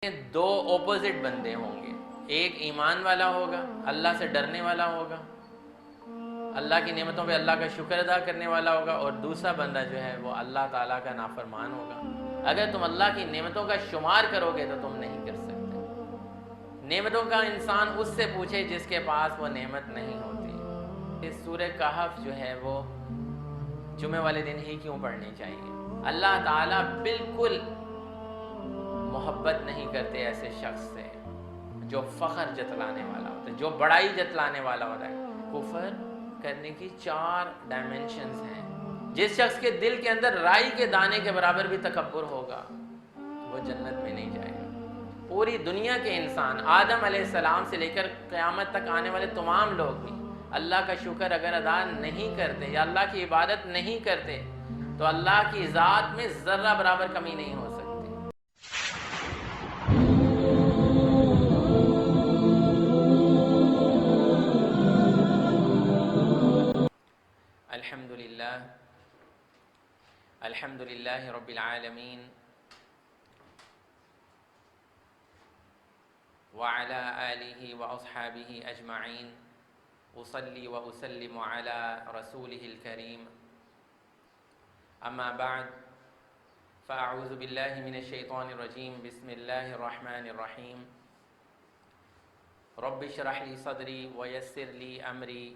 دو opposite بندے ہوں گے، ایک ایمان والا ہوگا، اللہ سے ڈرنے والا ہوگا، اللہ کی نعمتوں پہ اللہ کا شکر ادا کرنے والا ہوگا، اور دوسرا بندہ جو ہے وہ اللہ تعالیٰ کا نافرمان ہوگا۔ اگر تم اللہ کی نعمتوں کا شمار کرو گے تو تم نہیں کر سکتے۔ نعمتوں کا انسان اس سے پوچھے جس کے پاس وہ نعمت نہیں ہوتی۔ اس سورہ کہف جو ہے وہ جمعے والے دن ہی کیوں پڑھنی چاہیے؟ اللہ تعالیٰ بالکل محبت نہیں کرتے ایسے شخص سے جو فخر جتلانے والا ہوتا ہے، جو بڑائی جتلانے والا ہوتا ہے۔ کفر کرنے کی 4 ڈائمنشنز ہیں۔ جس شخص کے دل کے اندر رائی کے دانے کے برابر بھی تکبر ہوگا وہ جنت میں نہیں جائے گا۔ پوری دنیا کے انسان آدم علیہ السلام سے لے کر قیامت تک آنے والے تمام لوگ بھی اللہ کا شکر اگر ادا نہیں کرتے یا اللہ کی عبادت نہیں کرتے تو اللہ کی ذات میں ذرہ برابر کمی نہیں ہو سکتی۔ الحمد للہ رب العالمین وعلى آلہ واصحابہ اجمعین، اصلی واسلم علی رسولہ الکریم، اما بعد فاعوذ باللہ من الشیطان الرجیم، بسم اللہ الرحمن الرحیم، رب اشرح لی صدری ویسر لی امری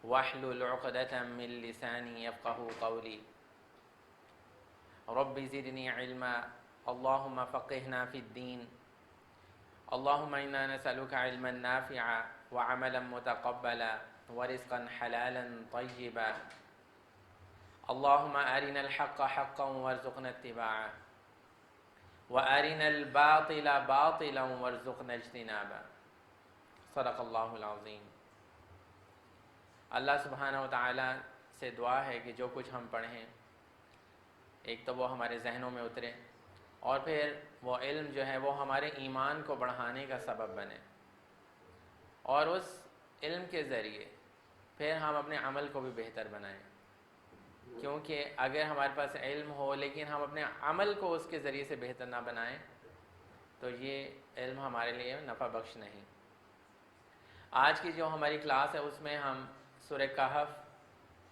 واحلل عقدۃ من لسانی یفقهوا قولی، رب زدنی علما اللہم فقہنا فی الدین، اللہم انا نسألک علما نافعا وعملا متقبلا ورزقا حلالا طیبا، اللہم ارنا الحق حقا وارزقنا اتباعا وارنا الباطل باطلا وارزقنا اجتنابا، صدق اللہ العظیم۔ اللہ سبحانہ وتعالی سے دعا ہے کہ جو کچھ ہم پڑھیں ایک تو وہ ہمارے ذہنوں میں اترے، اور پھر وہ علم جو ہے وہ ہمارے ایمان کو بڑھانے کا سبب بنے، اور اس علم کے ذریعے پھر ہم اپنے عمل کو بھی بہتر بنائیں، کیونکہ اگر ہمارے پاس علم ہو لیکن ہم اپنے عمل کو اس کے ذریعے سے بہتر نہ بنائیں تو یہ علم ہمارے لیے نفع بخش نہیں۔ آج کی جو ہماری کلاس ہے اس میں ہم سورہ کہف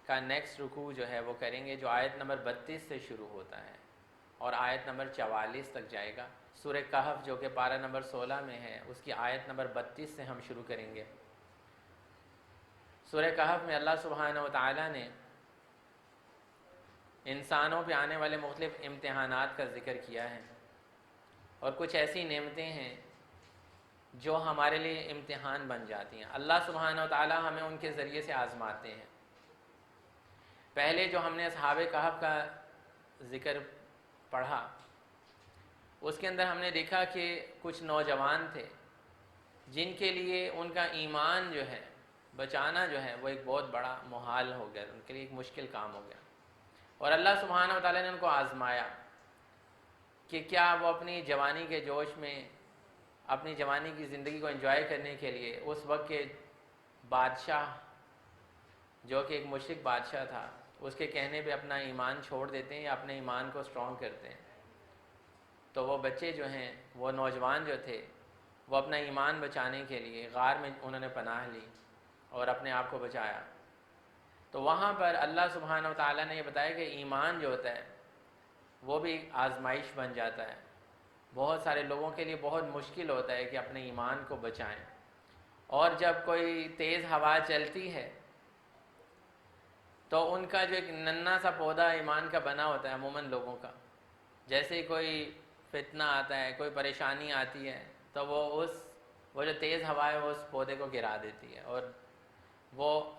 کا نیکسٹ رکوع جو ہے وہ کریں گے، جو آیت نمبر 32 سے شروع ہوتا ہے اور آیت نمبر 44 تک جائے گا۔ سورہ کہف جو کہ پارہ نمبر 16 میں ہے اس کی آیت نمبر 32 سے ہم شروع کریں گے۔ سورہ کہف میں اللہ سبحانہ وتعالی نے انسانوں پہ آنے والے مختلف امتحانات کا ذکر کیا ہے، اور کچھ ایسی نعمتیں ہیں جو ہمارے لیے امتحان بن جاتی ہیں۔ اللہ سبحانہ وتعالی ہمیں ان کے ذریعے سے آزماتے ہیں۔ پہلے جو ہم نے اصحاب کہف کا ذکر پڑھا اس کے اندر ہم نے دیکھا کہ کچھ نوجوان تھے جن کے لیے ان کا ایمان جو ہے بچانا جو ہے وہ ایک بہت بڑا محال ہو گیا، ان کے لیے ایک مشکل کام ہو گیا، اور اللہ سبحانہ وتعالی نے ان کو آزمایا کہ کیا وہ اپنی جوانی کے جوش میں اپنی جوانی کی زندگی کو انجوائے کرنے کے لیے اس وقت کے بادشاہ جو کہ ایک مشرک بادشاہ تھا اس کے کہنے پہ اپنا ایمان چھوڑ دیتے ہیں یا اپنے ایمان کو سٹرونگ کرتے ہیں۔ تو وہ بچے جو ہیں، وہ نوجوان جو تھے، وہ اپنا ایمان بچانے کے لیے غار میں انہوں نے پناہ لی اور اپنے آپ کو بچایا۔ تو وہاں پر اللہ سبحانہ وتعالی نے یہ بتایا کہ ایمان جو ہوتا ہے وہ بھی آزمائش بن جاتا ہے۔ بہت سارے لوگوں کے لیے بہت مشکل ہوتا ہے کہ اپنے ایمان کو بچائیں، اور جب کوئی تیز ہوا چلتی ہے تو ان کا جو ایک ننھا سا پودا ایمان کا بنا ہوتا ہے عموماً لوگوں کا، جیسے ہی کوئی فتنہ آتا ہے، کوئی پریشانی آتی ہے تو وہ جو تیز ہوا ہے وہ اس پودے کو گرا دیتی ہے، اور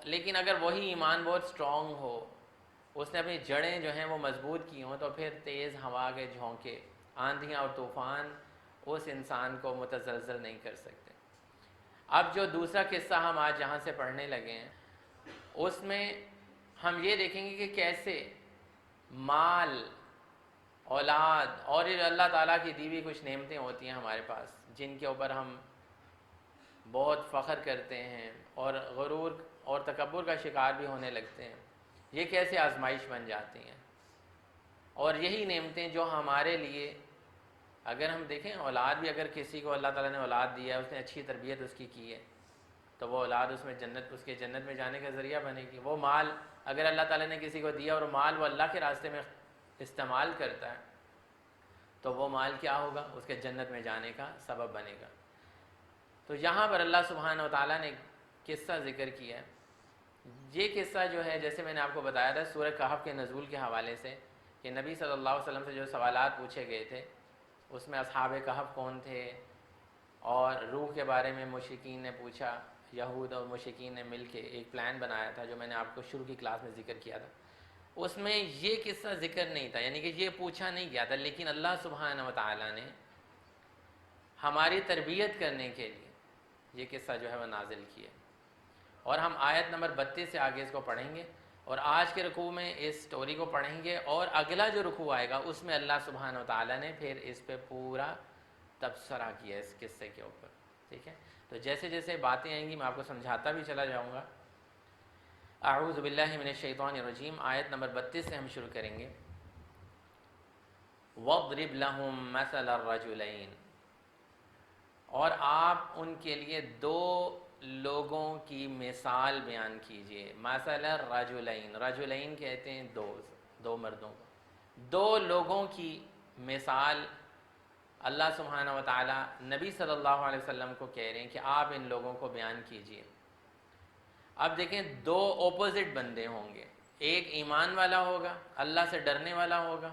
لیکن اگر وہی ایمان بہت سٹرونگ ہو، اس نے اپنی جڑیں جو ہیں وہ مضبوط کی ہوں، تو پھر تیز ہوا کے جھونکے، آندھیاں اور طوفان اس انسان کو متزلزل نہیں کر سکتے۔ اب جو دوسرا قصہ ہم آج جہاں سے پڑھنے لگے ہیں اس میں ہم یہ دیکھیں گے کہ کیسے مال، اولاد اور یہ اللہ تعالیٰ کی دی ہوئی کچھ نعمتیں ہوتی ہیں ہمارے پاس جن کے اوپر ہم بہت فخر کرتے ہیں اور غرور اور تکبر کا شکار بھی ہونے لگتے ہیں، یہ کیسے آزمائش بن جاتی ہیں، اور یہی نعمتیں جو ہمارے لیے اگر ہم دیکھیں اولاد بھی اگر کسی کو اللہ تعالیٰ نے اولاد دیا ہے، اس نے اچھی تربیت اس کی ہے، تو وہ اولاد اس میں اس کے جنت میں جانے کا ذریعہ بنے گی۔ وہ مال اگر اللہ تعالیٰ نے کسی کو دیا اور مال وہ اللہ کے راستے میں استعمال کرتا ہے تو وہ مال کیا ہوگا؟ اس کے جنت میں جانے کا سبب بنے گا۔ تو یہاں پر اللہ سبحانہ و تعالیٰ نے قصہ ذکر کیا ہے۔ یہ قصہ جو ہے جیسے میں نے آپ کو بتایا تھا سورہ کہف کے نزول کے حوالے سے کہ نبی صلی اللہ علیہ وسلم سے جو سوالات پوچھے گئے تھے اس میں اصحاب کہف کون تھے، اور روح کے بارے میں مشرکین نے پوچھا، یہود اور مشرکین نے مل کے ایک پلان بنایا تھا جو میں نے آپ کو شروع کی کلاس میں ذکر کیا تھا۔ اس میں یہ قصہ ذکر نہیں تھا، یعنی کہ یہ پوچھا نہیں گیا تھا، لیکن اللہ سبحانہ و تعالیٰ نے ہماری تربیت کرنے کے لیے یہ قصہ جو ہے وہ نازل کیا۔ اور ہم آیت نمبر 32 سے آگے اس کو پڑھیں گے، اور آج کے رکوع میں اس سٹوری کو پڑھیں گے، اور اگلا جو رکوع آئے گا اس میں اللہ سبحانہ و تعالیٰ نے پھر اس پہ پورا تبصرہ کیا اس قصے کے اوپر، ٹھیک ہے؟ تو جیسے جیسے باتیں آئیں گی میں آپ کو سمجھاتا بھی چلا جاؤں گا۔ اعوذ باللہ من الشیطان الرجیم، آیت نمبر 32 سے ہم شروع کریں گے۔ وَاضْرِبْ لَهُم مَثَلَ الرَّجُلَيْنِ، اور آپ ان کے لیے دو لوگوں کی مثال بیان کیجئے۔ مثل الرجلین، رجلین کہتے ہیں دو مردوں کو، دو لوگوں کی مثال اللہ سبحانہ و تعالیٰ نبی صلی اللہ علیہ وسلم کو کہہ رہے ہیں کہ آپ ان لوگوں کو بیان کیجئے۔ اب دیکھیں دو اپوزٹ بندے ہوں گے، ایک ایمان والا ہوگا، اللہ سے ڈرنے والا ہوگا،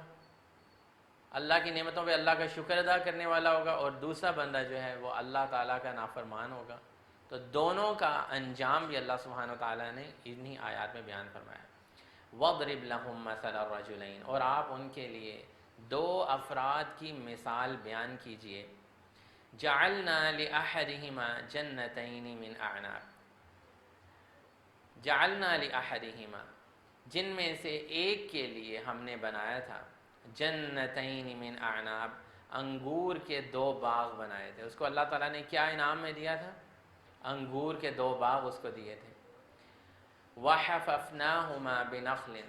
اللہ کی نعمتوں پہ اللہ کا شکر ادا کرنے والا ہوگا، اور دوسرا بندہ جو ہے وہ اللہ تعالیٰ کا نافرمان ہوگا۔ تو دونوں کا انجام بھی اللہ سبحانہ و تعالیٰ نے انہی آیات میں بیان فرمایا۔ وَاضْرِبْ لَهُم مَثَلَ الرَّجُلَيْنِ، اور آپ ان کے لیے دو افراد کی مثال بیان کیجئے۔ جَعَلْنَا لِأَحَدِهِمَا جَنَّتَيْنِ مِنْ أَعْنَابٍ، جَعَلْنَا لِأَحَدِهِمَا، جن میں سے ایک کے لیے ہم نے بنایا تھا، جنتین من اعناب، انگور کے دو باغ بنائے تھے۔ اس کو اللہ تعالیٰ نے کیا انعام میں دیا تھا؟ انگور کے دو باغ اس کو دیے تھے۔ وَحَفَفْنَاهُمَا بِنَخْلٍ،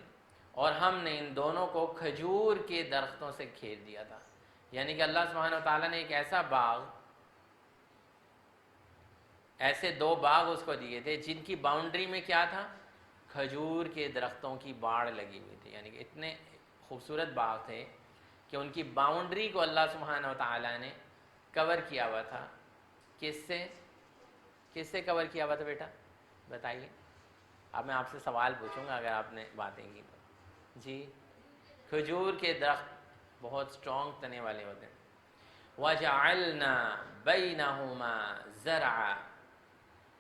اور ہم نے ان دونوں کو کھجور کے درختوں سے گھیر دیا تھا۔ یعنی کہ اللہ سبحانہ و تعالیٰ نے ایک ایسا باغ، ایسے دو باغ اس کو دیے تھے جن کی باؤنڈری میں کیا تھا؟ کھجور کے درختوں کی باڑ لگی ہوئی تھی۔ یعنی کہ اتنے خوبصورت باغ تھے کہ ان کی باؤنڈری کو اللہ سبحانہ و تعالیٰ نے کور کیا ہوا تھا۔ کس سے کور کیا ہوا تھا بیٹا؟ بتائیے۔ اب میں آپ سے سوال پوچھوں گا اگر آپ نے باتیں کی تو۔ جی، کھجور کے درخت بہت سٹرونگ تنے والے ہوتے ہیں۔ وَجَعَلْنَا بَيْنَهُمَا زَرْعًا،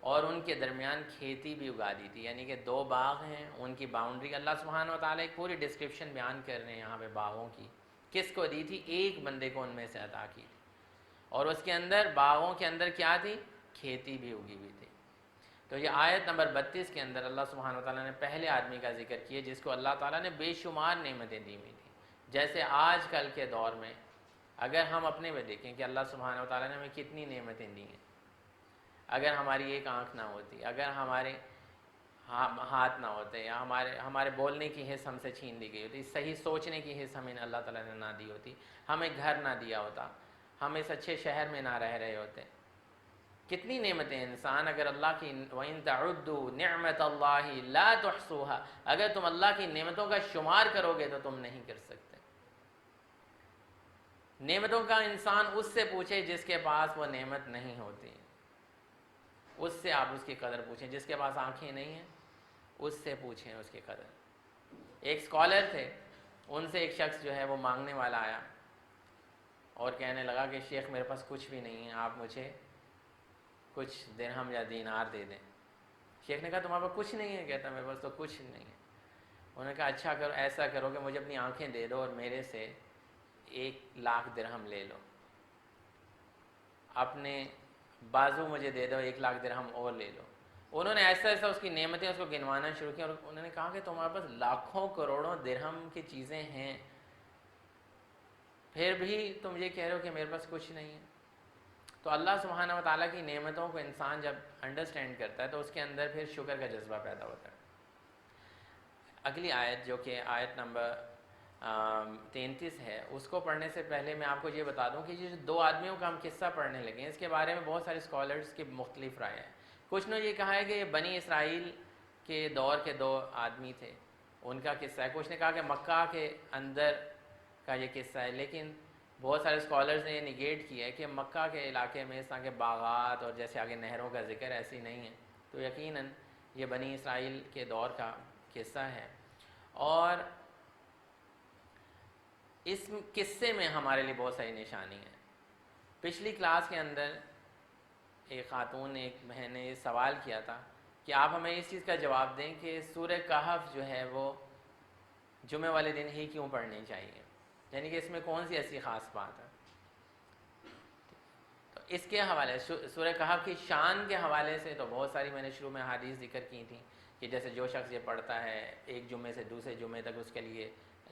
اور ان کے درمیان کھیتی بھی اگا دی تھی۔ یعنی کہ دو باغ ہیں، ان کی باؤنڈری اللہ سبحانہ و تعالیٰ ایک پوری ڈسکرپشن بیان کر رہے ہیں یہاں پہ باغوں کی۔ کس کو دی تھی؟ ایک بندے کو ان میں سے عطا کی تھی، اور اس کے اندر باغوں کے اندر کیا تھی؟ کھیتی بھی اگی ہوئی تھی۔ تو یہ آیت نمبر 32 کے اندر اللہ سبحانہ و تعالیٰ نے پہلے آدمی کا ذکر کیا جس کو اللہ تعالیٰ نے بے شمار نعمتیں دی ہوئی تھیں۔ جیسے آج کل کے دور میں اگر ہم اپنے میں دیکھیں کہ اللہ سبحانہ و تعالیٰ نے ہمیں کتنی نعمتیں دی ہیں، اگر ہماری ایک آنکھ نہ ہوتی، اگر ہمارے ہاتھ نہ ہوتے، یا ہمارے بولنے کی حص ہم سے چھین لی گئی ہوتی، صحیح سوچنے کی حص ہمیں اللہ تعالیٰ نے نہ دی ہوتی، ہمیں گھر نہ دیا ہوتا، ہم اس اچھے شہر میں نہ رہ رہے ہوتے، کتنی نعمتیں انسان اگر اللہ کی وَإِن تَعُدُّوا نِعْمَةَ اللَّهِ لَا تُحْصُوهَا، اگر تم اللہ کی نعمتوں کا شمار کرو گے تو تم نہیں کر سکتے۔ نعمتوں کا انسان اس سے پوچھے جس کے پاس وہ نعمت نہیں ہوتی، اس سے آپ اس کی قدر پوچھیں۔ جس کے پاس آنکھیں نہیں ہیں اس سے پوچھیں اس کی قدر۔ ایک اسکالر تھے، ان سے ایک شخص جو ہے وہ مانگنے والا آیا اور کہنے لگا کہ شیخ میرے پاس کچھ بھی نہیں ہے، آپ مجھے کچھ درہم یا دینار دے دیں۔ شیخ نے کہا تمہارے پاس کچھ نہیں ہے؟ کہتا میرے پاس تو کچھ نہیں ہے۔ انہوں نے کہا اچھا کرو، ایسا کرو کہ مجھے اپنی آنکھیں دے دو اور میرے سے 1,00,000 درہم لے لو، اپنے بازو مجھے دے دو 1,00,000 درہم اور لے لو۔ انہوں نے ایسا ایسا اس کی نعمتیں اس کو گنوانا شروع کی، اور انہوں نے کہا کہ تمہارے پاس لاکھوں کروڑوں درہم کی چیزیں ہیں، پھر بھی تم یہ کہہ رہے ہو کہ میرے پاس کچھ نہیں ہے۔ تو اللہ سبحانہ و تعالیٰ کی نعمتوں کو انسان جب انڈرسٹینڈ کرتا ہے تو اس کے اندر پھر شکر کا جذبہ پیدا ہوتا ہے۔ اگلی آیت جو کہ آیت نمبر 33 ہے، اس کو پڑھنے سے پہلے میں آپ کو یہ بتا دوں کہ یہ جو 2 آدمیوں کا ہم قصہ پڑھنے لگے ہیں، اس کے بارے میں بہت سارے اسکالرس کی مختلف رائے ہیں۔ کچھ نے یہ کہا ہے کہ یہ بنی اسرائیل کے دور کے 2 آدمی تھے، ان کا قصہ ہے۔ کچھ نے کہا کہ مکہ کے اندر کا یہ قصہ ہے، لیکن بہت سارے اسکالرز نے یہ نگیٹ کیا ہے کہ مکہ کے علاقے میں اس طرح کے باغات اور جیسے آگے نہروں کا ذکر ایسی نہیں ہے، تو یقیناً یہ بنی اسرائیل کے دور کا قصہ ہے۔ اور اس قصے میں ہمارے لیے بہت ساری نشانی ہیں۔ پچھلی کلاس کے اندر ایک خاتون نے، ایک بہن نے یہ سوال کیا تھا کہ آپ ہمیں اس چیز کا جواب دیں کہ سورہ کہف جو ہے وہ جمعہ والے دن ہی کیوں پڑھنی چاہیے، یعنی کہ اس میں کون سی ایسی خاص بات ہے۔ تو اس کے حوالے سورہ کہف کی شان کے حوالے سے تو بہت ساری میں نے شروع میں حدیث ذکر کی تھیں کہ جیسے جو شخص یہ پڑھتا ہے ایک جمعے سے دوسرے جمعے تک اس کے لیے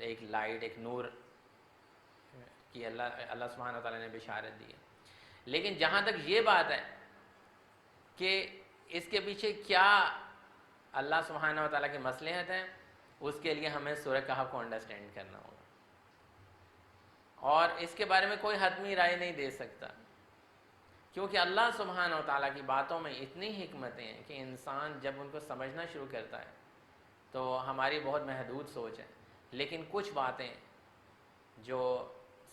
ایک لائٹ، ایک نور کی اللہ سبحانہ و تعالیٰ نے بشارت دی ہے۔ لیکن جہاں تک یہ بات ہے کہ اس کے پیچھے کیا اللہ سبحانہ و تعالیٰ کی مصلحت ہے، اس کے لیے ہمیں سورہ کہف کو انڈرسٹینڈ کرنا ہوگا، اور اس کے بارے میں کوئی حتمی رائے نہیں دے سکتا، کیونکہ اللہ سبحانہ و تعالیٰ کی باتوں میں اتنی حکمتیں ہیں کہ انسان جب ان کو سمجھنا شروع کرتا ہے تو ہماری بہت محدود سوچ ہے، لیکن کچھ باتیں جو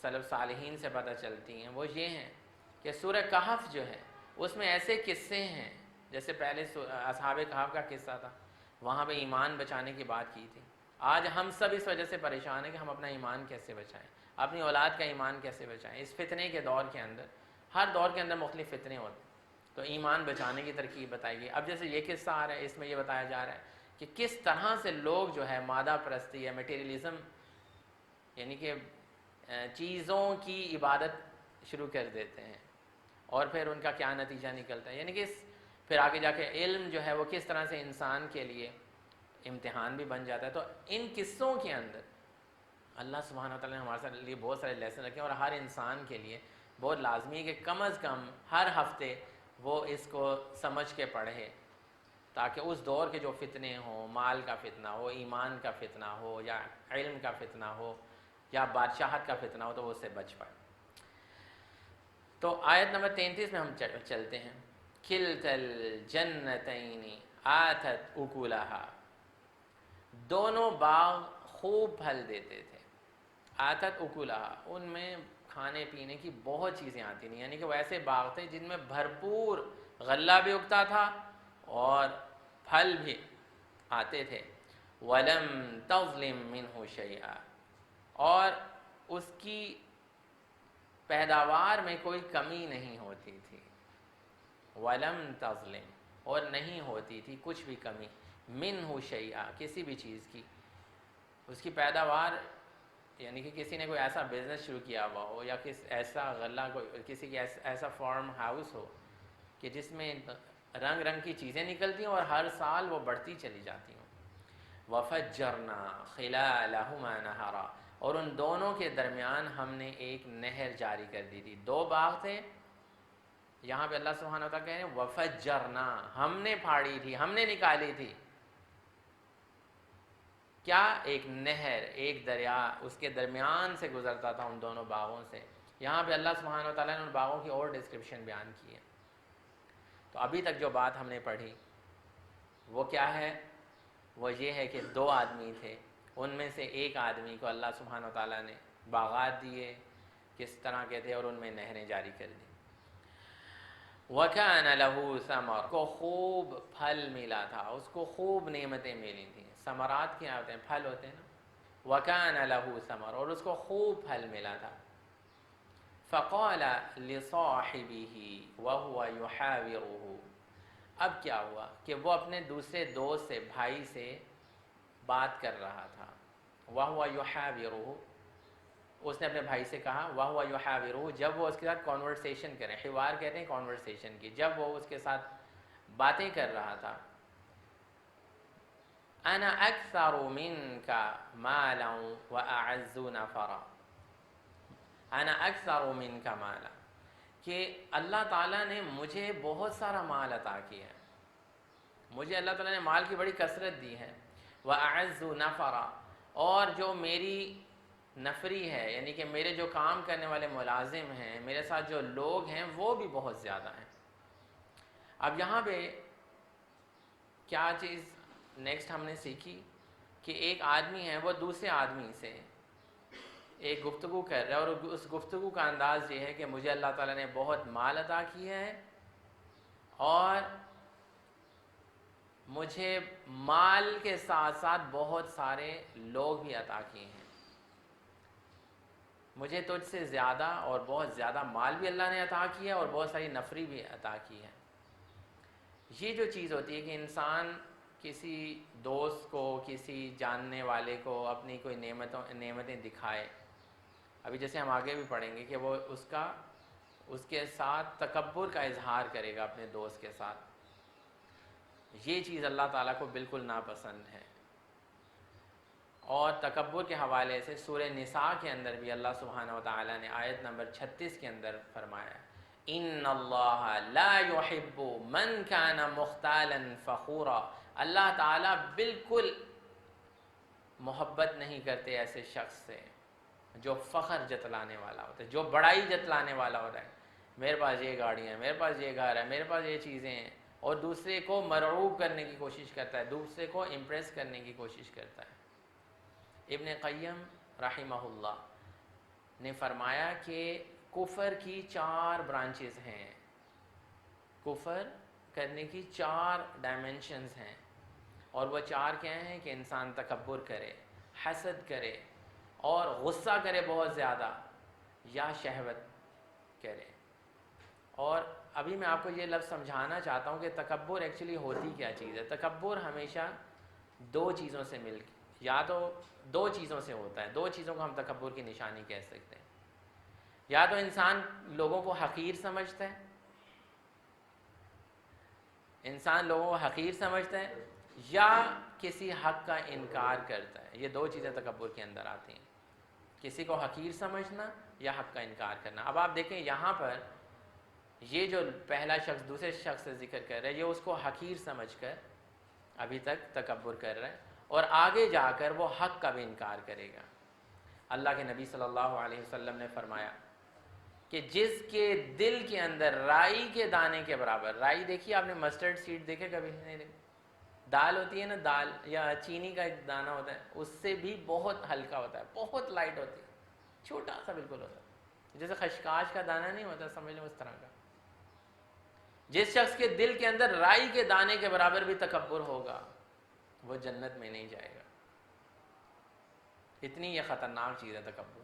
سلف صالحین سے پتہ چلتی ہیں وہ یہ ہیں کہ سورہ کہف جو ہے اس میں ایسے قصے ہیں، جیسے پہلے اصحاب کہف کا قصہ تھا، وہاں پہ ایمان بچانے کی بات کی تھی۔ آج ہم سب اس وجہ سے پریشان ہیں کہ ہم اپنا ایمان کیسے بچائیں، اپنی اولاد کا ایمان کیسے بچائیں۔ اس فتنے کے دور کے اندر، ہر دور کے اندر مختلف فتنے ہوتے ہیں، تو ایمان بچانے کی ترکیب بتائی گئی۔ اب جیسے یہ قصہ آ رہا ہے، اس میں یہ بتایا جا رہا ہے کہ کس طرح سے لوگ جو ہے مادہ پرستی یا میٹیریلزم، یعنی کہ چیزوں کی عبادت شروع کر دیتے ہیں، اور پھر ان کا کیا نتیجہ نکلتا ہے، یعنی کہ پھر آگے جا کے علم جو ہے وہ کس طرح سے انسان کے لیے امتحان بھی بن جاتا ہے۔ تو ان قصوں کے اندر اللہ سبحانہ و تعالیٰ نے ہمارے لیے بہت سارے لیسن رکھے ہیں، اور ہر انسان کے لیے بہت لازمی ہے کہ کم از کم ہر ہفتے وہ اس کو سمجھ کے پڑھے، تاکہ اس دور کے جو فتنے ہوں، مال کا فتنہ ہو، ایمان کا فتنہ ہو، یا علم کا فتنہ ہو، یا بادشاہت کا فتنہ ہو، تو وہ اس سے بچ پائے۔ تو آیت نمبر 33 میں ہم چلتے ہیں۔ کلتا الجنتین آتت اکلہا، دونوں باغ خوب پھل دیتے تھے۔ آتت اکلہا، ان میں کھانے پینے کی بہت چیزیں آتی نہیں، یعنی کہ وہ ایسے باغ تھے جن میں بھرپور غلہ بھی اگتا تھا اور پھل بھی آتے تھے۔ وَلَمْ تَظْلِمْ مِنْهُ شَيْئًا، اور اس کی پیداوار میں کوئی کمی نہیں ہوتی تھی۔ وَلَمْ تَظْلِمْ، اور نہیں ہوتی تھی کچھ بھی کمی، مِنْهُ شَيْئًا، کسی بھی چیز کی، اس کی پیداوار، یعنی کہ کسی نے کوئی ایسا بزنس شروع کیا ہوا ہو، یا ایسا غلہ، کسی کی ایسا فارم ہاؤس ہو کہ جس میں رنگ رنگ کی چیزیں نکلتی ہیں اور ہر سال وہ بڑھتی چلی جاتی ہیں۔ وَفَجَّرْنَا خِلَالَهُمَا نَهَرًا، اور ان دونوں کے درمیان ہم نے ایک نہر جاری کر دی تھی۔ 2 باغ تھے، یہاں پہ اللہ سبحانہ وتعالیٰ کہہ رہے ہیں وَفَجَّرْنَا، ہم نے پھاڑی تھی، ہم نے نکالی تھی۔ کیا؟ ایک نہر، ایک دریا اس کے درمیان سے گزرتا تھا ان دونوں باغوں سے۔ یہاں پہ اللہ سبحانہ وتعالیٰ نے ان باغوں کی اور ڈسکرپشن بیان کی ہے۔ تو ابھی تک جو بات ہم نے پڑھی وہ کیا ہے؟ وہ یہ ہے کہ 2 آدمی تھے، ان میں سے ایک آدمی کو اللہ سبحانہ وتعالیٰ نے باغات دیے، کس طرح کے تھے، اور ان میں نہریں جاری کر دی۔ وَكَانَ لَهُ ثَمَرٌ، کو خوب پھل ملا تھا، اس کو خوب نعمتیں ملی تھیں۔ ثمرات کیا ہوتے ہیں؟ پھل ہوتے ہیں نا۔ وَكَانَ لَهُ ثَمَرٌ، اور اس کو خوب پھل ملا تھا۔ فَقَالَ لِصَاحِبِهِ وَهُوَ يُحَاوِرُهُ، اب کیا ہوا کہ وہ اپنے دوسرے دوست سے، بھائی سے بات کر رہا تھا۔ وَهُوَ يُحَاوِرُهُ، اس نے اپنے بھائی سے کہا، وَهُوَ يُحَاوِرُهُ، جب وہ اس کے ساتھ کانورسیشن کریں، حوار کہتے ہیں کانورسیشن کی، جب وہ اس کے ساتھ باتیں کر رہا تھا۔ انا اکثر منک مالا واعز نفرا، انا اکثر منک مالا، کہ اللہ تعالیٰ نے مجھے بہت سارا مال عطا کیا ہے، مجھے اللہ تعالیٰ نے مال کی بڑی کثرت دی ہے۔ واعز نفرا، اور جو میری نفری ہے، یعنی کہ میرے جو کام کرنے والے ملازم ہیں، میرے ساتھ جو لوگ ہیں وہ بھی بہت زیادہ ہیں۔ اب یہاں پہ کیا چیز نیکسٹ ہم نے سیکھی کہ ایک آدمی ہے وہ دوسرے آدمی سے ایک گفتگو کر رہا ہے، اور اس گفتگو کا انداز یہ ہے کہ مجھے اللہ تعالیٰ نے بہت مال عطا کیا ہے اور مجھے مال کے ساتھ ساتھ بہت سارے لوگ بھی عطا کیے ہیں، مجھے تجھ سے زیادہ اور بہت زیادہ مال بھی اللہ نے عطا کیا اور بہت ساری نفری بھی عطا کی ہے۔ یہ جو چیز ہوتی ہے کہ انسان کسی دوست کو، کسی جاننے والے کو اپنی کوئی نعمتیں دکھائے، ابھی جیسے ہم آگے بھی پڑھیں گے کہ وہ اس کے ساتھ تکبر کا اظہار کرے گا اپنے دوست کے ساتھ، یہ چیز اللہ تعالیٰ کو بالکل ناپسند ہے۔ اور تکبر کے حوالے سے سورہ نساء کے اندر بھی اللہ سبحانہ وتعالیٰ نے آیت نمبر 36 کے اندر فرمایا، ان اللہ لا يحب من كان مختالا فخورا، اللہ تعالیٰ بالکل محبت نہیں کرتے ایسے شخص سے جو فخر جتلانے والا ہوتا ہے، جو بڑائی جتلانے والا ہوتا ہے، میرے پاس یہ گاڑیاں ہیں، میرے پاس یہ گھر ہے، میرے پاس یہ چیزیں ہیں، اور دوسرے کو مرعوب کرنے کی کوشش کرتا ہے، دوسرے کو امپریس کرنے کی کوشش کرتا ہے۔ ابن قیم رحمہ اللہ نے فرمایا کہ کفر کی 4 برانچز ہیں، کفر کرنے کی 4 ڈائمنشنز ہیں، اور وہ 4 کیا ہیں کہ انسان تکبر کرے، حسد کرے اور غصہ کرے بہت زیادہ، یا شہوت کرے۔ اور ابھی میں آپ کو یہ لفظ سمجھانا چاہتا ہوں کہ تکبر ایکچولی ہوتی کیا چیز ہے۔ تکبر ہمیشہ 2 چیزوں سے مل کے، یا تو 2 چیزوں سے ہوتا ہے، 2 چیزوں کو ہم تکبر کی نشانی کہہ سکتے ہیں۔ یا تو انسان لوگوں کو حقیر سمجھتا ہے، انسان لوگوں کو حقیر سمجھتا ہے، یا کسی حق کا انکار کرتا ہے۔ یہ 2 چیزیں تکبر کے اندر آتی ہیں، کسی کو حقیر سمجھنا یا حق کا انکار کرنا۔ اب آپ دیکھیں یہاں پر یہ جو پہلا شخص دوسرے شخص سے ذکر کر رہا ہے، یہ اس کو حقیر سمجھ کر ابھی تک تکبر کر رہا ہے، اور آگے جا کر وہ حق کا بھی انکار کرے گا۔ اللہ کے نبی صلی اللہ علیہ وسلم نے فرمایا کہ جس کے دل کے اندر رائی کے دانے کے برابر، رائی دیکھیے آپ نے مسٹرڈ سیڈ دیکھے کبھی نہیں دیکھے؟ دال ہوتی ہے نا، دال یا چینی کا ایک دانہ ہوتا ہے، اس سے بھی بہت ہلکا ہوتا ہے، بہت لائٹ ہوتی ہے، چھوٹا سا بالکل ہوتا ہے، جیسے خشخاش کا دانہ نہیں ہوتا، سمجھ لو اس طرح کا۔ جس شخص کے دل کے اندر رائی کے دانے کے برابر بھی تکبر ہوگا وہ جنت میں نہیں جائے گا۔ اتنی یہ خطرناک چیز ہے تکبر۔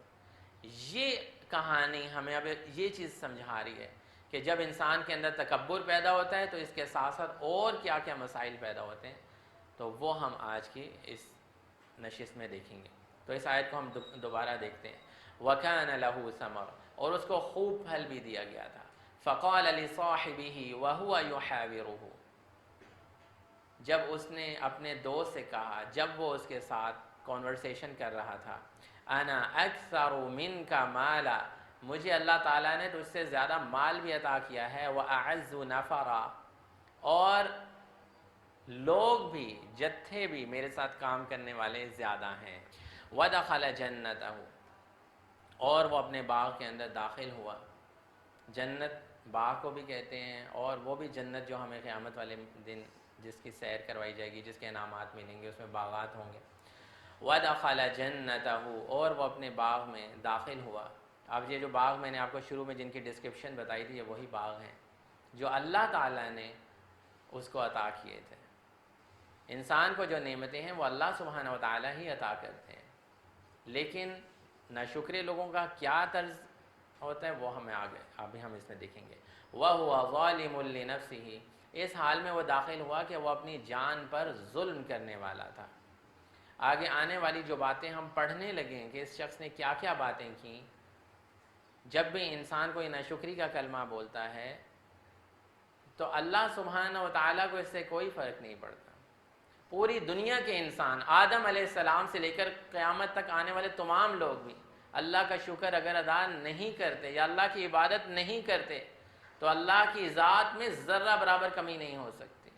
یہ کہانی ہمیں اب یہ چیز سمجھا رہی ہے کہ جب انسان کے اندر تکبر پیدا ہوتا ہے تو اس کے ساتھ ساتھ اور کیا کیا مسائل پیدا ہوتے ہیں، تو وہ ہم آج کی اس نشست میں دیکھیں گے۔ تو اس آیت کو ہم دوبارہ دیکھتے ہیں۔ وَكَانَ لَهُ ثَمَرٌ، اور اس کو خوب پھل بھی دیا گیا تھا۔ فَقَالَ لِصَاحِبِهِ وَهُوَ يُحَاوِرُهُ، جب اس نے اپنے دوست سے کہا جب وہ اس کے ساتھ کانورسیشن کر رہا تھا، انا اکثر منک مالا، مجھے اللہ تعالیٰ نے تجھ سے زیادہ مال بھی عطا کیا ہے، واعز نفرا، اور لوگ بھی، جتھے بھی میرے ساتھ کام کرنے والے زیادہ ہیں، ودخل جنتہ، اور وہ اپنے باغ کے اندر داخل ہوا۔ جنت باغ کو بھی کہتے ہیں، اور وہ بھی جنت جو ہمیں قیامت والے دن جس کی سیر کروائی جائے گی، جس کے انعامات ملیں گے، اس میں باغات ہوں گے۔ وَدَخَلَ جَنَّتَهُ، اور وہ اپنے باغ میں داخل ہوا۔ اب یہ جو باغ میں نے آپ کو شروع میں جن کی ڈسکرپشن بتائی تھی، یہ وہی باغ ہیں جو اللہ تعالیٰ نے اس کو عطا کیے تھے۔ انسان کو جو نعمتیں ہیں وہ اللہ سبحانہ وتعالیٰ ہی عطا کرتے ہیں، لیکن ناشکرے لوگوں کا کیا طرز ہوتا ہے وہ ہمیں آگے ابھی ہم اس میں دیکھیں گے۔ وَهُوَ ظَالِمٌ لِنَفْسِهِ، اس حال میں وہ داخل ہوا کہ وہ اپنی جان پر ظلم کرنے والا تھا۔ آگے آنے والی جو باتیں ہم پڑھنے لگیں کہ اس شخص نے کیا کیا باتیں کی، جب بھی انسان کوئی ناشکری کا کلمہ بولتا ہے تو اللہ سبحانہ وتعالیٰ کو اس سے کوئی فرق نہیں پڑتا۔ پوری دنیا کے انسان آدم علیہ السلام سے لے کر قیامت تک آنے والے تمام لوگ بھی اللہ کا شکر اگر ادا نہیں کرتے یا اللہ کی عبادت نہیں کرتے تو اللہ کی ذات میں ذرہ برابر کمی نہیں ہو سکتی۔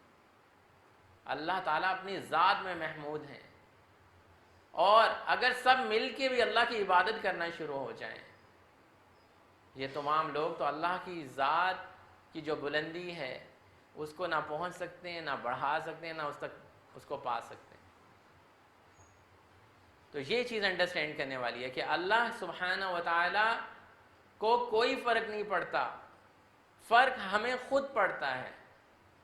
اللہ تعالیٰ اپنی ذات میں محمود ہیں، اور اگر سب مل کے بھی اللہ کی عبادت کرنا شروع ہو جائیں، یہ تمام لوگ تو اللہ کی ذات کی جو بلندی ہے اس کو نہ پہنچ سکتے ہیں، نہ بڑھا سکتے ہیں، نہ اس کو پا سکتے ہیں۔ تو یہ چیز انڈرسٹینڈ کرنے والی ہے کہ اللہ سبحانہ و تعالی کو کوئی فرق نہیں پڑتا، فرق ہمیں خود پڑتا ہے۔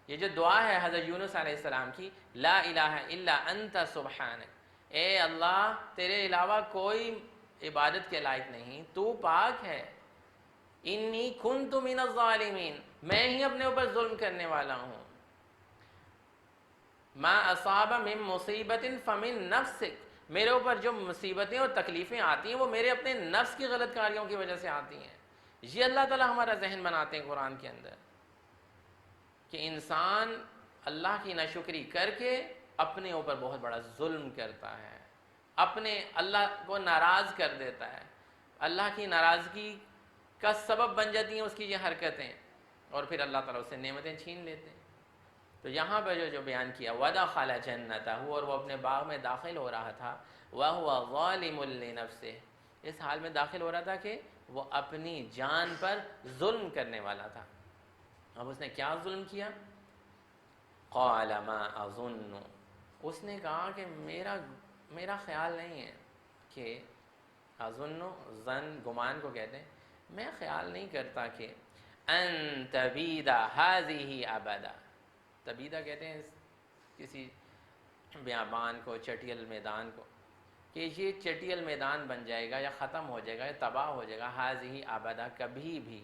یہ جو دعا ہے حضرت یونس علیہ السلام کی، لا الہ الا انت سبحانک، اے اللہ تیرے علاوہ کوئی عبادت کے لائق نہیں، تو پاک ہے، انی کنت من الظالمین، میں ہی اپنے اوپر ظلم کرنے والا ہوں، ما اصاب من مصیبت فمن نفسک، میرے اوپر جو مصیبتیں اور تکلیفیں آتی ہیں وہ میرے اپنے نفس کی غلط کاریوں کی وجہ سے آتی ہیں۔ یہ اللہ تعالیٰ ہمارا ذہن بناتے ہیں قرآن کے اندر کہ انسان اللہ کی ناشکری کر کے اپنے اوپر بہت بڑا ظلم کرتا ہے، اپنے اللہ کو ناراض کر دیتا ہے، اللہ کی ناراضگی کا سبب بن جاتی ہیں اس کی یہ حرکتیں، اور پھر اللہ تعالیٰ اس سے نعمتیں چھین لیتے ہیں۔ تو یہاں پہ جو بیان کیا وَدَخَلَ جَنَّتَهُ، اور وہ اپنے باغ میں داخل ہو رہا تھا، وَهُوَ ظَالِمٌ لِنَفْسِهِ، اس حال میں داخل ہو رہا تھا کہ وہ اپنی جان پر ظلم کرنے والا تھا۔ اب اس نے کیا ظلم کیا؟ قَالَ مَا أَظُنُّ، اس نے کہا کہ میرا خیال نہیں ہے کہ، اظن ظن گمان کو کہتے ہیں، میں خیال نہیں کرتا کہ ان تبید هذه ابدا، تبیدہ کہتے ہیں کسی بیابان کو، چٹیل میدان کو، کہ یہ چٹیل میدان بن جائے گا یا ختم ہو جائے گا یا تباہ ہو جائے گا، هذه ابدا، کبھی بھی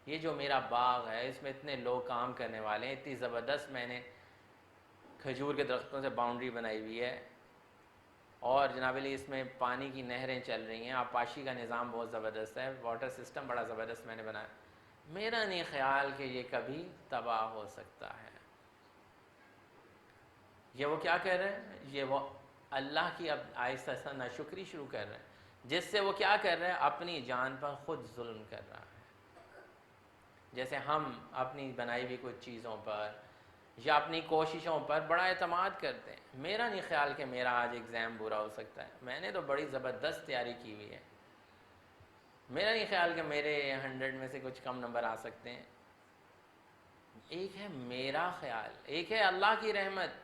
یہ جو میرا باغ ہے اس میں اتنے لوگ کام کرنے والے ہیں، اتنی زبردست میں نے کھجور کے درختوں سے باؤنڈری بنائی ہوئی ہے، اور جناب علی اس میں پانی کی نہریں چل رہی ہیں، آبپاشی کا نظام بہت زبردست ہے، واٹر سسٹم بڑا زبردست میں نے بنایا، میرا نہیں خیال کہ یہ کبھی تباہ ہو سکتا ہے۔ یہ وہ کیا کہہ رہے ہیں؟ یہ وہ اللہ کی اب آہستہ آہستہ ناشکری شروع کر رہے ہیں، جس سے وہ کیا کر رہے ہیں؟ اپنی جان پر خود ظلم کر رہا ہے۔ جیسے ہم اپنی بنائی ہوئی کچھ چیزوں پر یا اپنی کوششوں پر بڑا اعتماد کرتے ہیں، میرا نہیں خیال کہ میرا آج ایگزام برا ہو سکتا ہے، میں نے تو بڑی زبردست تیاری کی ہوئی ہے، میرا نہیں خیال کہ میرے 100 میں سے کچھ کم نمبر آ سکتے ہیں۔ ایک ہے میرا خیال، ایک ہے اللہ کی رحمت۔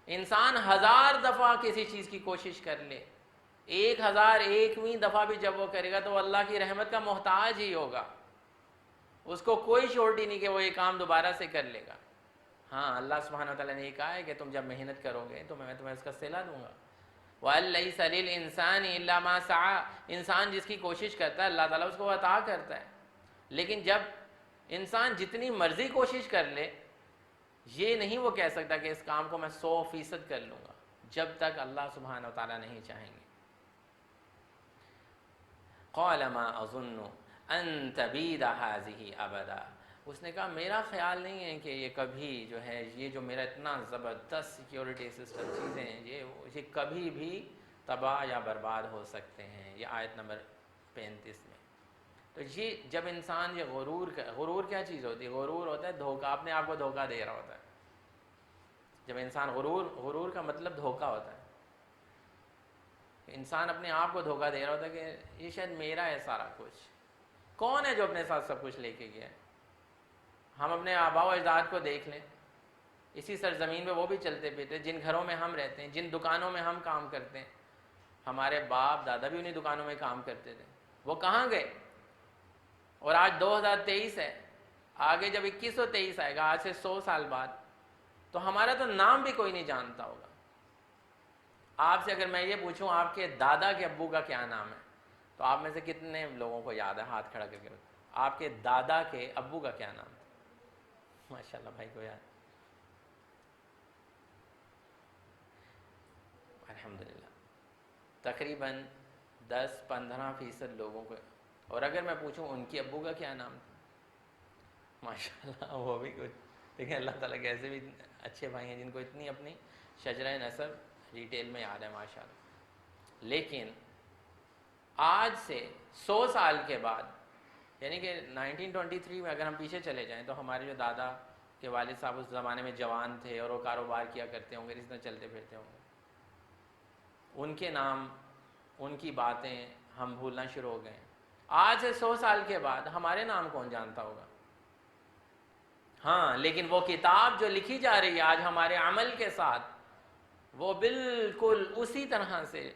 انسان 1000 دفعہ کسی چیز کی کوشش کر لے، 1001ویں دفعہ بھی جب وہ کرے گا تو وہ اللہ کی رحمت کا محتاج ہی ہوگا، اس کو کوئی شورٹی نہیں کہ وہ یہ کام دوبارہ سے کر لے گا۔ ہاں، اللہ سبحانہ وتعالیٰ نے یہ کہا ہے کہ تم جب محنت کرو گے تو میں تمہیں اس کا صلہ دوں گا۔ وَأَلَّيْسَ لِلْإِنسَانِ إِلَّا مَا سَعَىٰ، انسان جس کی کوشش کرتا ہے اللہ تعالیٰ اس کو عطا کرتا ہے، لیکن جب انسان جتنی مرضی کوشش کر لے، یہ نہیں وہ کہہ سکتا کہ اس کام کو میں 100% کر لوں گا جب تک اللہ سبحانہ وتعالیٰ نہیں چاہیں گے۔ قَالَ مَا أَظُنُّ أَن تَبِيدَ هَٰذِهِ أَبَدًا، اس نے کہا میرا خیال نہیں ہے کہ یہ کبھی جو ہے، یہ جو میرا اتنا زبردست سیکیورٹی سسٹم چیزیں ہیں، یہ کبھی بھی تباہ یا برباد ہو سکتے ہیں۔ یہ آیت نمبر 35 میں۔ تو یہ جب انسان یہ غرور کیا چیز ہوتی ہے؟ غرور ہوتا ہے دھوکہ، اپنے آپ کو دھوکہ دے رہا ہوتا ہے۔ جب انسان غرور کا مطلب دھوکہ ہوتا ہے، انسان اپنے آپ کو دھوکہ دے رہا ہوتا ہے کہ یہ شاید میرا ہے سارا کچھ۔ کون ہے جو اپنے ساتھ سب کچھ لے کے گیا ہے؟ ہم اپنے آباء و اجداد کو دیکھ لیں، اسی سرزمین پہ وہ بھی چلتے پھرتے، جن گھروں میں ہم رہتے ہیں، جن دکانوں میں ہم کام کرتے ہیں، ہمارے باپ دادا بھی انہیں دکانوں میں کام کرتے تھے، وہ کہاں گئے؟ اور آج 2023 ہے، آگے جب 2123 آئے گا، آج سے 100 سال بعد، تو ہمارا تو نام بھی کوئی نہیں جانتا ہوگا۔ آپ سے اگر میں یہ پوچھوں آپ کے دادا کے ابو کا کیا نام ہے، تو آپ میں سے کتنے لوگوں کو یاد ہے؟ ہاتھ کھڑا کر کے آپ کے دادا کے ابو کا کیا نام تھا؟ ماشاءاللہ بھائی کو یاد، الحمدللہ، تقریباً 10-15% لوگوں کو۔ اور اگر میں پوچھوں ان کے ابو کا کیا نام تھا، ماشاءاللہ وہ بھی کچھ، لیکن اللہ تعالیٰ کے ایسے بھی اچھے بھائی ہیں جن کو اتنی اپنی شجرہ نسب ڈیٹیل میں یاد ہے ماشاءاللہ۔ لیکن آج سے 100 سال کے بعد، یعنی کہ 1923 میں اگر ہم پیچھے چلے جائیں تو ہمارے جو دادا کے والد صاحب اس زمانے میں جوان تھے اور وہ کاروبار کیا کرتے ہوں گے، اس طرح چلتے پھرتے ہوں گے، ان کے نام، ان کی باتیں ہم بھولنا شروع ہو گئے ہیں۔ آج سے 100 سال کے بعد ہمارے نام کون جانتا ہوگا؟ ہاں، لیکن وہ کتاب جو لکھی جا رہی ہے آج ہمارے عمل کے ساتھ، وہ بالکل اسی طرح سے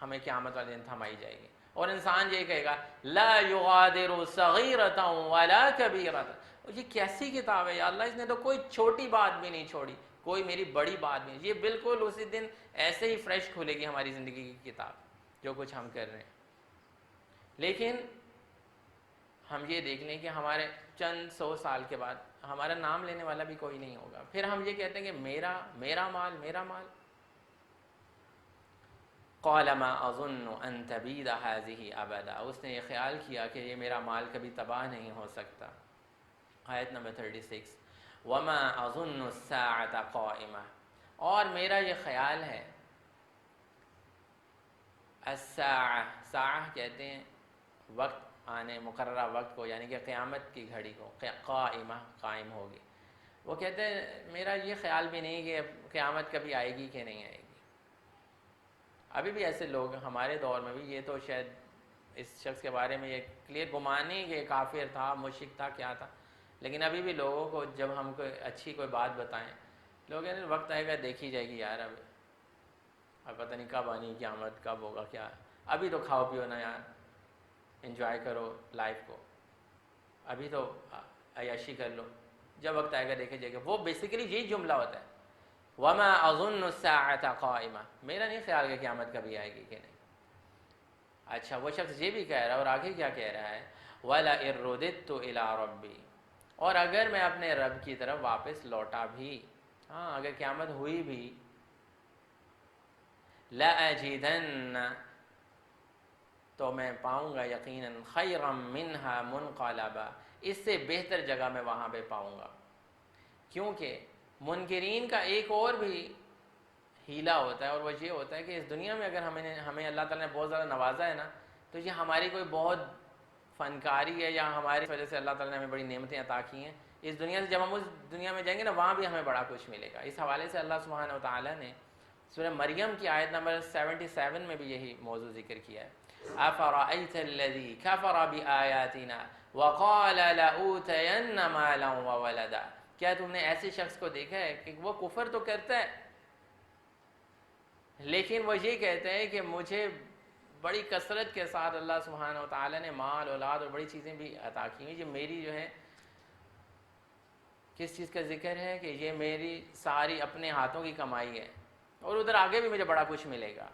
ہمیں قیامت والے دن تھمائی جائے گی، اور انسان یہ کہے گا لا یغادر صغیرۃ ولا کبیرۃ، یہ کیسی کتاب ہے یا اللہ، اس نے تو کوئی چھوٹی بات بھی نہیں چھوڑی، کوئی میری بڑی بات بھی نہیں۔ یہ بالکل اسی دن ایسے ہی فریش کھلے گی ہماری زندگی کی کتاب، جو کچھ ہم کر رہے ہیں۔ لیکن ہم یہ دیکھ لیں کہ ہمارے چند 100 سال کے بعد ہمارا نام لینے والا بھی کوئی نہیں ہوگا، پھر ہم یہ کہتے ہیں کہ میرا مال، میرا مال۔ قال ما اظن ان تبید هذه ابدا، اس نے یہ خیال کیا کہ یہ میرا مال کبھی تباہ نہیں ہو سکتا۔ آیت نمبر 36، وما اظن الساعة قائمة، اور میرا یہ خیال ہے، الساعة، ساعہ کہتے ہیں وقت آنے، مقررہ وقت کو، یعنی کہ قیامت کی گھڑی کو، قائمہ، قائم ہوگی۔ وہ کہتے ہیں میرا یہ خیال بھی نہیں کہ قیامت کبھی آئے گی کہ نہیں آئے گی۔ ابھی بھی ایسے لوگ ہمارے دور میں بھی، یہ تو شاید اس شخص کے بارے میں یہ کلیئر گمان نہیں کہ کافر تھا، مشرک تھا، کیا تھا، لیکن ابھی بھی لوگوں کو جب ہم کوئی اچھی کوئی بات بتائیں، لوگ کہتے ہیں وقت آئے گا دیکھی جائے گی یار، اب پتہ نہیں کب آنی قیامت، کب ہوگا کیا، ابھی تو کھاؤ پیو نا یار، انجوائے کرو لائف کو، ابھی تو عیاشی کر لو، جب وقت آئے گا دیکھے جائے گا۔ وہ بیسیکلی یہی جملہ ہوتا ہے، وما اظن الساعة قائمہ، میرا نہیں خیال کہ قیامت کبھی آئے گی کہ نہیں۔ اچھا، وہ شخص یہ بھی کہہ رہا ہے، اور آگے کیا کہہ رہا ہے، وَلَئِن رُدِدتُّ إِلَىٰ رَبِّي، اور اگر میں اپنے رب کی طرف واپس لوٹا بھی، ہاں اگر قیامت ہوئی بھی، لَأَجِدَنَّ، تو میں پاؤں گا یقیناً، خَيْرًا مِّنْهَا مُنْقَلَبًا، اس سے بہتر جگہ میں وہاں پہ پاؤں گا۔ کیونکہ منکرین کا ایک اور بھی ہیلا ہوتا ہے، اور وہ یہ ہوتا ہے کہ اس دنیا میں اگر ہمیں اللہ تعالیٰ نے بہت زیادہ نوازا ہے نا، تو یہ ہماری کوئی بہت فنکاری ہے، یا ہماری وجہ سے اللہ تعالیٰ نے ہمیں بڑی نعمتیں عطا کی ہیں اس دنیا سے، جب ہم اس دنیا میں جائیں گے نا وہاں بھی ہمیں بڑا کچھ ملے گا۔ اس حوالے سے اللہ سبحانہ و تعالیٰ نے سورہ مریم کی آیت نمبر 77 میں بھی یہی موضوع ذکر کیا ہے، أَفَرَأَيْتَ الَّذِي كَفَرَ بِآيَاتِنَا وَقَالَ لَأُوتَيَنَّ مَالًا وَوَلَدًا، کیا تم نے ایسے شخص کو دیکھا ہے کہ وہ کفر تو کرتا ہے، لیکن وہ یہ کہتے ہیں کہ مجھے بڑی کثرت کے ساتھ اللہ سبحانہ و تعالیٰ نے مال، اولاد اور بڑی چیزیں بھی عطا کی ہیں، یہ میری جو ہے، کس چیز کا ذکر ہے کہ یہ میری ساری اپنے ہاتھوں کی کمائی ہے، اور ادھر آگے بھی مجھے بڑا کچھ ملے گا،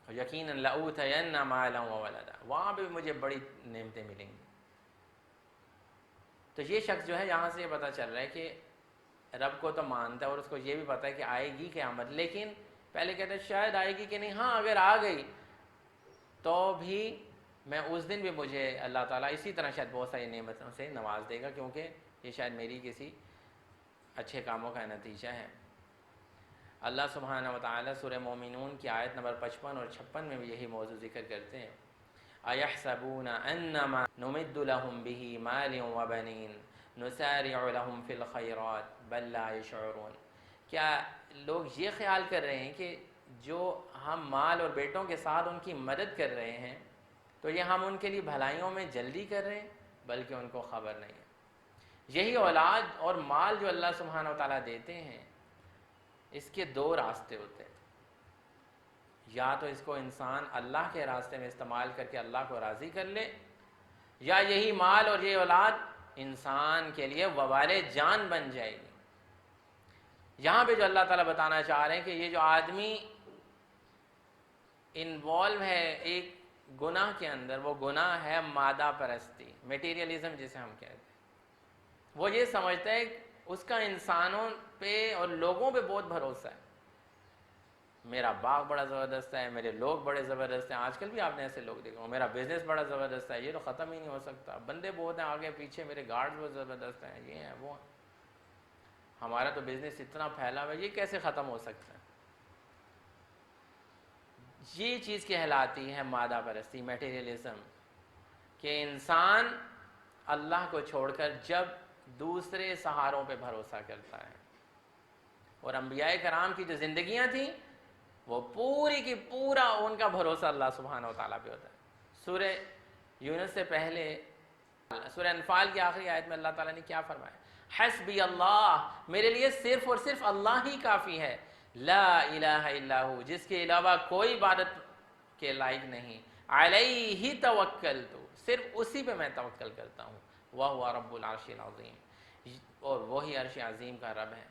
یقیناً لَأُوتَيَنَّ مَالًا وَوَلَدًا، وہاں بھی مجھے بڑی نعمتیں ملیں گی۔ تو یہ شخص جو ہے، یہاں سے یہ پتہ چل رہا ہے کہ رب کو تو مانتا ہے، اور اس کو یہ بھی پتہ ہے کہ آئے گی قیامت، لیکن پہلے کہتا ہے شاید آئے گی کہ نہیں، ہاں اگر آ گئی تو بھی میں اس دن بھی مجھے اللہ تعالیٰ اسی طرح شاید بہت ساری نعمتوں سے نواز دے گا، کیونکہ یہ شاید میری کسی اچھے کاموں کا نتیجہ ہے۔ اللہ سبحانہ و تعالیٰ سورہ مومنون کی آیت نمبر 55 اور 56 میں بھی یہی موضوع ذکر کرتے ہیں، أَيَحْسَبُونَ أَنَّمَا نُمِدُّ لَهُم بِهِ مَالٍ وَبَنِينَ نُسَارِعُ لَهُم فِي الْخَيْرَاتِ بَل لَّا يَشْعُرُونَ، کیا لوگ یہ خیال کر رہے ہیں کہ جو ہم مال اور بیٹوں کے ساتھ ان کی مدد کر رہے ہیں تو یہ ہم ان کے لیے بھلائیوں میں جلدی کر رہے ہیں، بلکہ ان کو خبر نہیں ہے۔ یہی اولاد اور مال جو اللہ سبحانہ و تعالیٰ دیتے ہیں، اس کے دو راستے ہوتے ہیں، یا تو اس کو انسان اللہ کے راستے میں استعمال کر کے اللہ کو راضی کر لے، یا یہی مال اور یہ اولاد انسان کے لیے وبال جان بن جائے گی۔ یہاں پہ جو اللہ تعالیٰ بتانا چاہ رہے ہیں کہ یہ جو آدمی انوالو ہے ایک گناہ کے اندر، وہ گناہ ہے مادہ پرستی، میٹیریلزم جسے ہم کہتے ہیں۔ وہ یہ سمجھتا ہے اس کا انسانوں پہ اور لوگوں پہ بہت بھروسہ ہے، میرا باغ بڑا زبردست ہے، میرے لوگ بڑے زبردست ہیں، آج کل بھی آپ نے ایسے لوگ دیکھو، میرا بزنس بڑا زبردست ہے، یہ تو ختم ہی نہیں ہو سکتا، بندے بہت ہیں آگے پیچھے، میرے گارڈز بہت زبردست ہیں، یہ ہیں وہ ہیں، ہمارا تو بزنس اتنا پھیلا ہوا ہے، یہ کیسے ختم ہو سکتا ہے؟ یہ چیز کہلاتی ہے مادہ پرستی، میٹیریلزم، کہ انسان اللہ کو چھوڑ کر جب دوسرے سہاروں پہ بھروسہ کرتا ہے۔ اور انبیاء کرام کی جو زندگیاں تھیں وہ پوری کی پورا ان کا بھروسہ اللہ سبحانہ و تعالیٰ پہ ہوتا ہے۔ سورہ یونس سے پہلے سورہ انفال کی آخری آیت میں اللہ تعالیٰ نے کیا فرمایا؟ حسبی اللہ، میرے لیے صرف اور صرف اللہ ہی کافی ہے، لا الہ الا ہو، جس کے علاوہ کوئی عبادت کے لائق نہیں، علیہ توکلت، صرف اسی پہ میں توکل کرتا ہوں، وہو رب العرش العظیم، اور وہی عرش عظیم کا رب ہے۔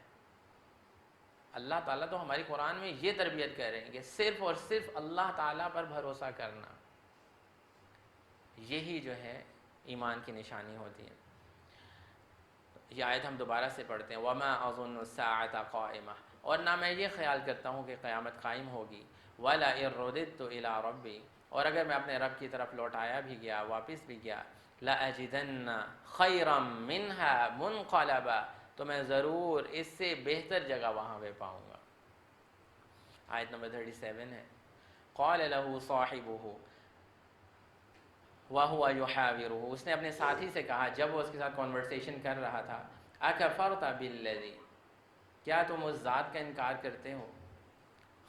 اللہ تعالیٰ تو ہماری قرآن میں یہ تربیت کر رہے ہیں کہ صرف اور صرف اللہ تعالیٰ پر بھروسہ کرنا، یہی جو ہے ایمان کی نشانی ہوتی ہے۔ یہ آیت ہم دوبارہ سے پڑھتے ہیں، وَمَا أَظُنُّ السَّاعَةَ قَائِمَةً، اور نہ میں یہ خیال کرتا ہوں کہ قیامت قائم ہوگی، وَلَئِن رُدِدتُّ إِلَىٰ رَبِّي، اور اگر میں اپنے رب کی طرف لوٹایا بھی گیا، واپس بھی گیا، لَأَجِدَنَّ خَيْرًا مِّنْهَا مُنْقَلَبًا، تو میں ضرور اس سے بہتر جگہ وہاں پہ پاؤں گا۔ آیت نمبر 37 ہے، قَالَ لَهُ صَاحِبُهُ وَهُوَ يُحَاوِرُهُ، اس نے اپنے ساتھی سے کہا جب وہ اس کے ساتھ کنورسیشن کر رہا تھا، أَكَفَرْتَ بِالَّذِي، کیا تم اس ذات کا انکار کرتے ہو،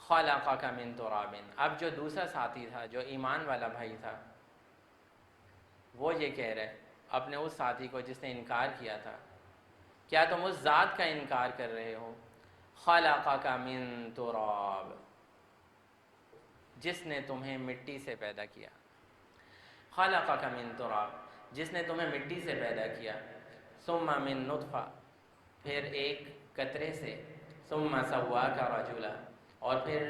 خَلَقَكَ مِن تُرَابٍ، اب جو دوسرا ساتھی تھا، جو ایمان والا بھائی تھا، وہ یہ کہہ رہے اپنے اس ساتھی کو جس نے انکار کیا تھا، کیا تم اس ذات کا انکار کر رہے ہو، خَلَقَكَ مِن تُرَاب، جس نے تمہیں مٹی سے پیدا کیا، خَلَقَكَ مِن تُرَاب، جس نے تمہیں مٹی سے پیدا کیا، ثُمَّ مِن نُطْفَةٍ، پھر ایک قطرے سے، ثُمَّ سَوَّاكَ رَجُلًا، اور پھر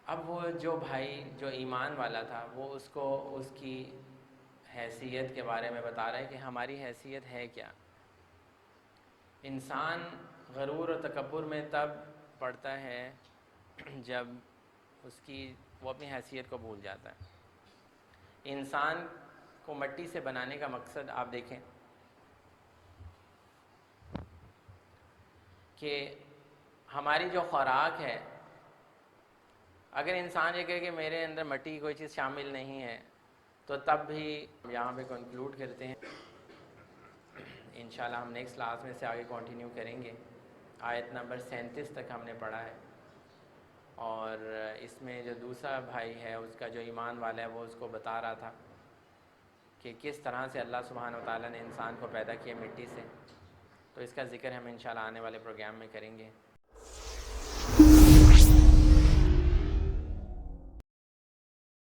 اب وہ جو بھائی جو ایمان والا تھا وہ اس کو اس کی حیثیت کے بارے میں بتا رہا ہے کہ ہماری حیثیت ہے کیا۔ انسان غرور و تکبر میں تب پڑتا ہے جب وہ اپنی حیثیت کو بھول جاتا ہے۔ انسان کو مٹی سے بنانے کا مقصد آپ دیکھیں کہ ہماری جو خوراک ہے، اگر انسان یہ کہے کہ میرے اندر مٹی کی کوئی چیز شامل نہیں ہے تو تب بھی یہاں پہ کنکلوڈ کرتے ہیں۔ انشاءاللہ ہم نیکسٹ کلاس میں سے آگے کنٹینیو کریں گے۔ آیت نمبر 37 تک ہم نے پڑھا ہے، اور اس میں جو دوسرا بھائی ہے اس کا جو ایمان والا ہے وہ اس کو بتا رہا تھا کہ کس طرح سے اللہ سبحانہ و تعالیٰ نے انسان کو پیدا کیا مٹی سے، تو اس کا ذکر ہم انشاءاللہ آنے والے پروگرام میں کریں گے۔